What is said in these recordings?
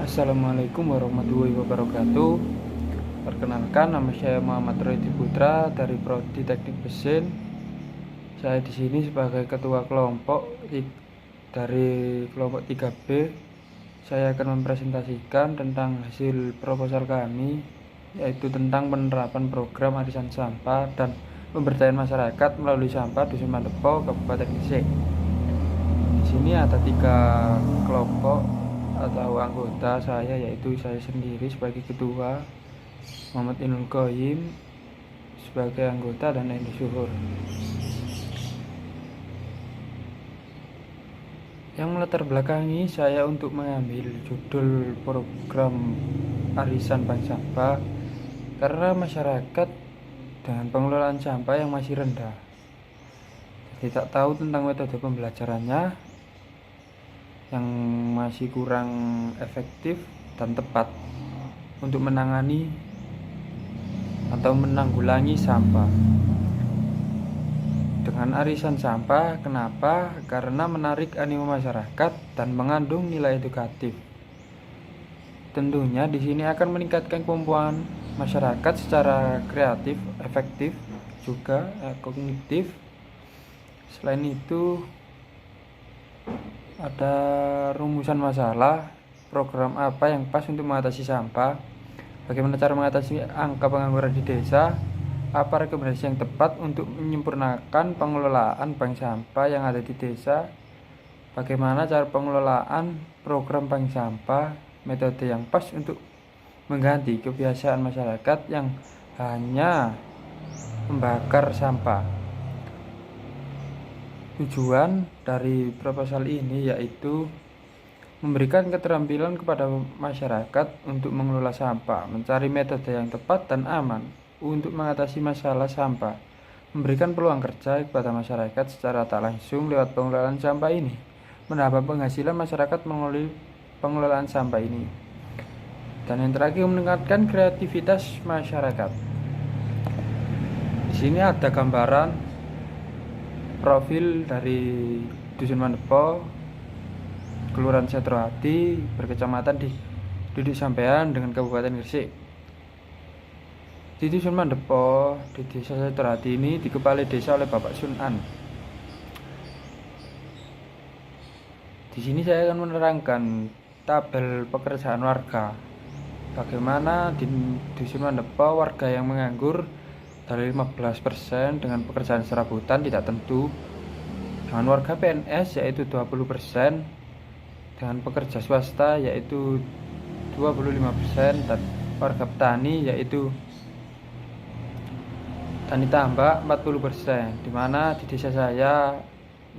Assalamualaikum warahmatullahi wabarakatuh. Perkenalkan, nama saya Muhammad Roydi Putra dari Prodi Teknik Mesin. Saya di sini sebagai ketua kelompok dari kelompok 3B. Saya akan mempresentasikan tentang hasil proposal kami, yaitu tentang penerapan program arisan sampah dan pemberdayaan masyarakat melalui sampah Dusun Mandepo, Kabupaten Gresik. Di sini ada 3 kelompok atau anggota saya, yaitu saya sendiri sebagai ketua, Muhammad Inul Qoyim sebagai anggota, dan Endi Syuhur. Yang melatar belakangi saya untuk mengambil judul program arisan bank sampah karena masyarakat dengan pengelolaan sampah yang masih rendah, tidak tahu tentang metode pembelajarannya yang masih kurang efektif dan tepat untuk menangani atau menanggulangi sampah. Dengan arisan sampah, kenapa? Karena menarik animo masyarakat dan mengandung nilai edukatif. Tentunya di sini akan meningkatkan kemampuan masyarakat secara kreatif, efektif, juga kognitif. Selain itu, ada rumusan masalah, program apa yang pas untuk mengatasi sampah, bagaimana cara mengatasi angka pengangguran di desa, apa rekomendasi yang tepat untuk menyempurnakan pengelolaan bank sampah yang ada di desa, bagaimana cara pengelolaan program bank sampah, metode yang pas untuk mengganti kebiasaan masyarakat yang hanya membakar sampah. Tujuan dari proposal ini yaitu memberikan keterampilan kepada masyarakat untuk mengelola sampah, mencari metode yang tepat dan aman untuk mengatasi masalah sampah, memberikan peluang kerja kepada masyarakat secara tak langsung lewat pengelolaan sampah ini, menambah penghasilan masyarakat melalui pengelolaan sampah ini, dan yang terakhir meningkatkan kreativitas masyarakat. Di sini ada gambaran profil dari Dusun Mandepo, Kelurahan Setrohadi, berkecamatan di Duduk Sampean dengan Kabupaten Gresik. Di Dusun Mandepo, di Desa Setrohadi ini dikepalai desa oleh Bapak Sunan. Di sini saya akan menerangkan tabel pekerjaan warga. Bagaimana di Dusun Mandepo warga yang menganggur dari 15% dengan pekerjaan serabutan tidak tentu, dengan warga PNS yaitu 20%, dengan pekerja swasta yaitu 25%, dan warga petani yaitu tani tambak 40%, dimana di desa saya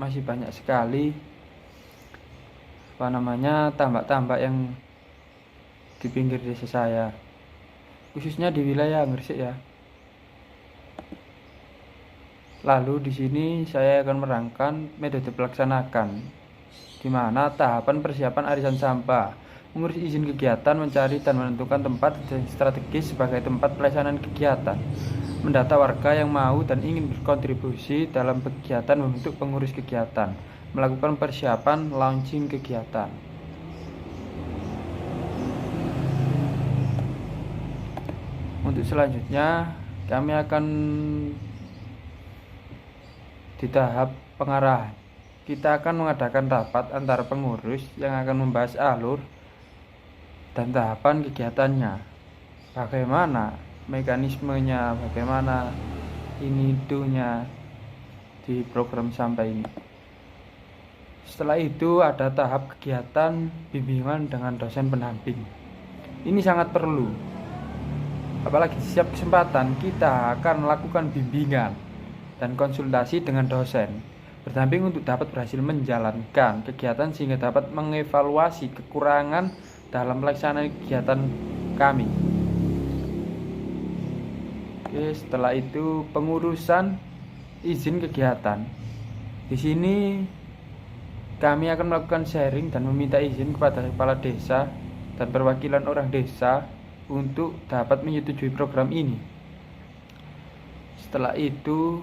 masih banyak sekali tambak-tambak yang di pinggir desa saya, khususnya di wilayah Gresik ya. Lalu di sini saya akan merangkan metode pelaksanakan, di mana tahapan persiapan arisan sampah, mengurus izin kegiatan, mencari dan menentukan tempat strategis sebagai tempat pelaksanaan kegiatan, mendata warga yang mau dan ingin berkontribusi dalam kegiatan, membentuk pengurus kegiatan, melakukan persiapan launching kegiatan. Untuk selanjutnya kami akan di tahap pengarahan. Kita akan mengadakan rapat antara pengurus yang akan membahas alur dan tahapan kegiatannya, bagaimana mekanismenya, bagaimana itunya di program sampah ini. Setelah itu ada tahap kegiatan bimbingan dengan dosen pendamping. Ini sangat perlu, apalagi setiap kesempatan kita akan melakukan bimbingan dan konsultasi dengan dosen berdamping untuk dapat berhasil menjalankan kegiatan sehingga dapat mengevaluasi kekurangan dalam pelaksanaan kegiatan kami. Oke, setelah itu pengurusan izin kegiatan. Di sini kami akan melakukan sharing dan meminta izin kepada kepala desa dan perwakilan orang desa untuk dapat menyetujui program ini. Setelah itu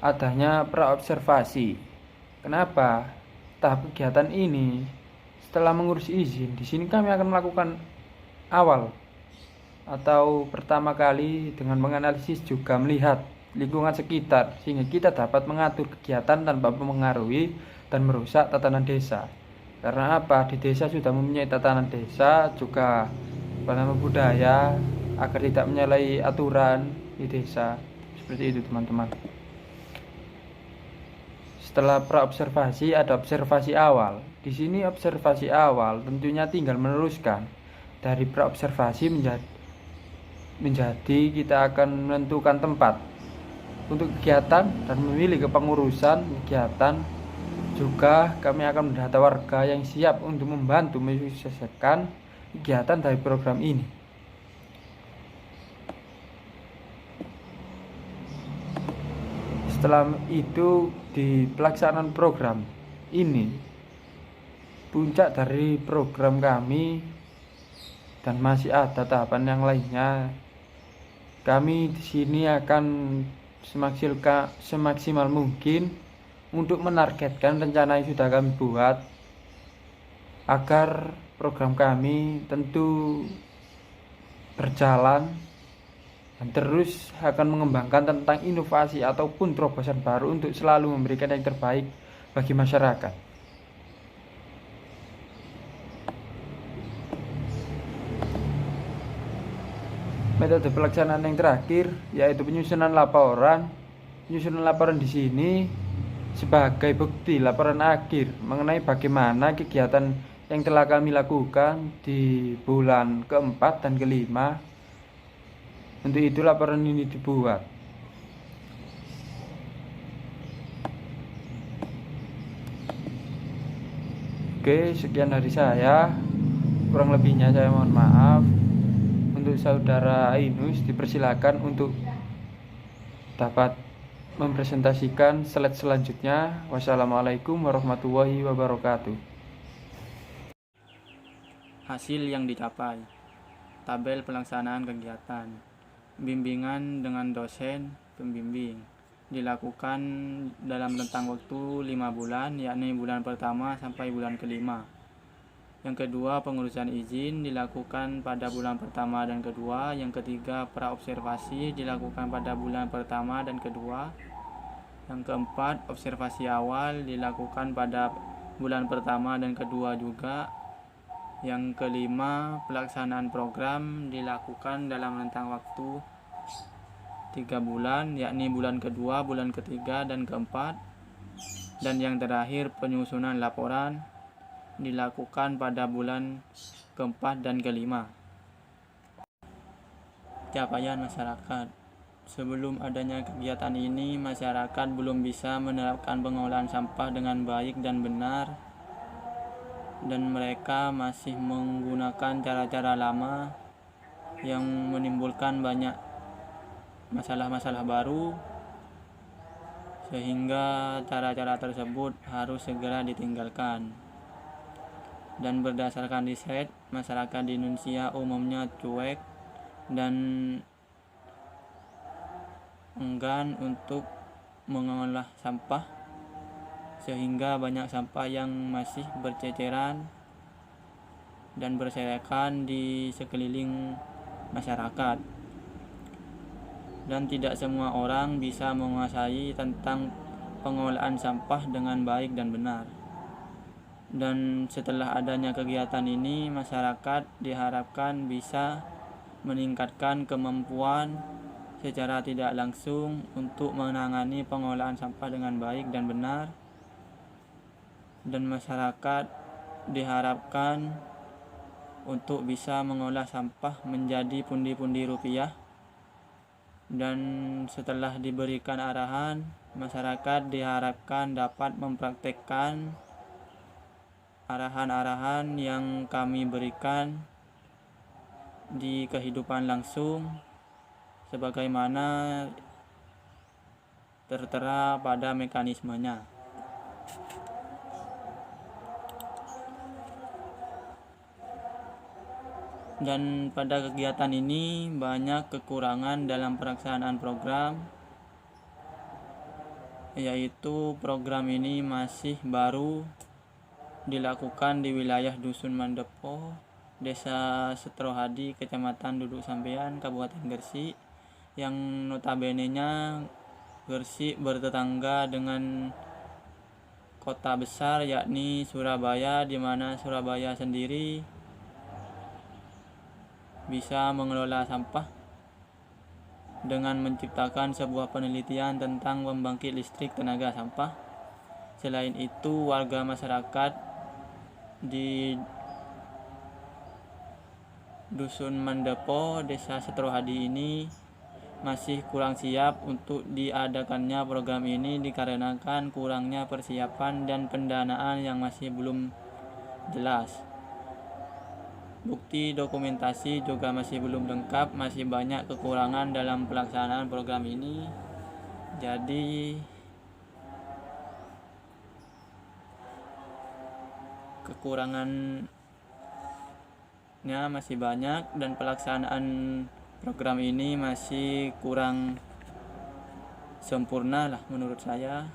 adanya praobservasi. Kenapa? tahap kegiatan ini, setelah mengurus izin, di sini kami akan melakukan awal atau pertama kali dengan menganalisis juga melihat lingkungan sekitar sehingga kita dapat mengatur kegiatan tanpa mempengaruhi dan merusak tatanan desa. Karena apa? Di desa sudah mempunyai tatanan desa juga budaya agar tidak menyalahi aturan di desa. Seperti itu teman-teman. Setelah praobservasi ada observasi awal. Di sini observasi awal tentunya tinggal meneruskan dari praobservasi menjadi kita akan menentukan tempat untuk kegiatan dan memilih kepengurusan kegiatan. Juga kami akan mendata warga yang siap untuk membantu mensukseskan kegiatan dari program ini. Setelah itu di pelaksanaan program ini, puncak dari program kami dan masih ada tahapan yang lainnya. Kami di sini akan semaksimal mungkin untuk menargetkan rencana yang sudah kami buat agar program kami tentu berjalan dan terus akan mengembangkan tentang inovasi ataupun terobosan baru untuk selalu memberikan yang terbaik bagi masyarakat. Metode pelaksanaan yang terakhir yaitu penyusunan laporan. Penyusunan laporan di sini sebagai bukti laporan akhir mengenai bagaimana kegiatan yang telah kami lakukan di bulan keempat dan kelima. Untuk itu laporan ini dibuat. Oke, sekian dari saya. Kurang lebihnya saya mohon maaf. Untuk saudara Ainus dipersilakan untuk dapat mempresentasikan slide selanjutnya. Wassalamualaikum warahmatullahi wabarakatuh. Hasil yang dicapai. Tabel pelaksanaan kegiatan. Bimbingan dengan dosen pembimbing dilakukan dalam rentang waktu 5 bulan, yakni bulan pertama sampai bulan kelima. Yang kedua, pengurusan izin dilakukan pada bulan pertama dan kedua. Yang ketiga, praobservasi dilakukan pada bulan pertama dan kedua. Yang keempat, observasi awal dilakukan pada bulan pertama dan kedua juga. Yang kelima, pelaksanaan program dilakukan dalam rentang waktu 3 bulan, yakni bulan kedua, bulan ketiga, dan keempat. Dan yang terakhir, penyusunan laporan dilakukan pada bulan keempat dan kelima. Capaian masyarakat. Sebelum adanya kegiatan ini, masyarakat belum bisa menerapkan pengolahan sampah dengan baik dan benar, dan mereka masih menggunakan cara-cara lama yang menimbulkan banyak masalah-masalah baru, sehingga cara-cara tersebut harus segera ditinggalkan. Dan berdasarkan riset, masyarakat di Indonesia umumnya cuek dan enggan untuk mengolah sampah, sehingga banyak sampah yang masih berceceran dan berserakan di sekeliling masyarakat. Dan tidak semua orang bisa menguasai tentang pengolahan sampah dengan baik dan benar. Dan setelah adanya kegiatan ini, masyarakat diharapkan bisa meningkatkan kemampuan secara tidak langsung untuk menangani pengolahan sampah dengan baik dan benar. Dan masyarakat diharapkan untuk bisa mengolah sampah menjadi pundi-pundi rupiah. Dan setelah diberikan arahan, masyarakat diharapkan dapat mempraktekkan arahan-arahan yang kami berikan di kehidupan langsung sebagaimana tertera pada mekanismenya. Dan pada kegiatan ini banyak kekurangan dalam pelaksanaan program, yaitu program ini masih baru dilakukan di wilayah Dusun Mandepo, Desa Setrohadi, Kecamatan Duduk Sampean, Kabupaten Gresik, yang notabene-nya Gresik bertetangga dengan kota besar yakni Surabaya, di mana Surabaya sendiri bisa mengelola sampah dengan menciptakan sebuah penelitian tentang pembangkit listrik tenaga sampah. Selain itu, warga masyarakat di Dusun Mandepo, Desa Setrohadi ini masih kurang siap untuk diadakannya program ini dikarenakan kurangnya persiapan dan pendanaan yang masih belum jelas. Bukti dokumentasi juga masih belum lengkap, masih banyak kekurangan dalam pelaksanaan program ini. Jadi kekurangannya masih banyak dan pelaksanaan program ini masih kurang sempurna lah menurut saya.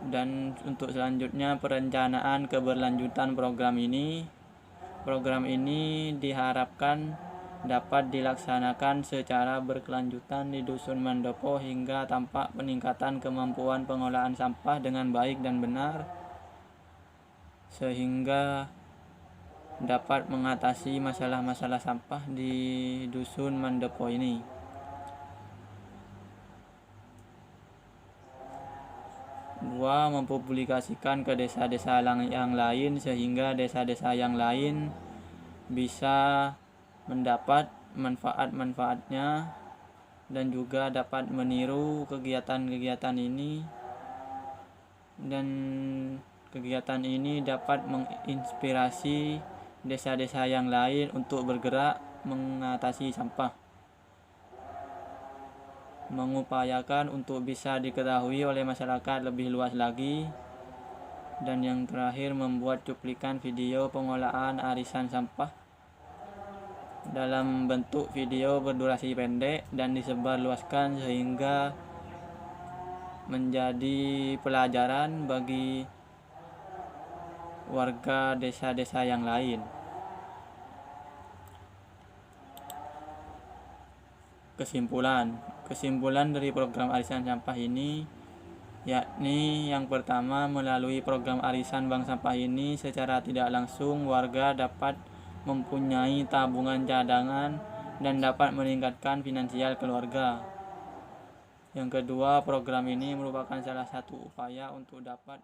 Dan untuk selanjutnya perencanaan keberlanjutan program ini diharapkan dapat dilaksanakan secara berkelanjutan di Dusun Mandepo hingga tampak peningkatan kemampuan pengolahan sampah dengan baik dan benar, sehingga dapat mengatasi masalah-masalah sampah di Dusun Mandepo ini. Dua, mempublikasikan ke desa-desa yang lain sehingga desa-desa yang lain bisa mendapat manfaat-manfaatnya dan juga dapat meniru kegiatan-kegiatan ini, dan kegiatan ini dapat menginspirasi desa-desa yang lain untuk bergerak mengatasi sampah, mengupayakan untuk bisa diketahui oleh masyarakat lebih luas lagi. Dan yang terakhir, membuat cuplikan video pengolahan arisan sampah dalam bentuk video berdurasi pendek dan disebarluaskan sehingga menjadi pelajaran bagi warga desa-desa yang lain. Kesimpulan dari program arisan sampah ini yakni yang pertama, melalui program arisan bank sampah ini secara tidak langsung warga dapat mempunyai tabungan cadangan dan dapat meningkatkan finansial keluarga. Yang kedua, program ini merupakan salah satu upaya untuk dapat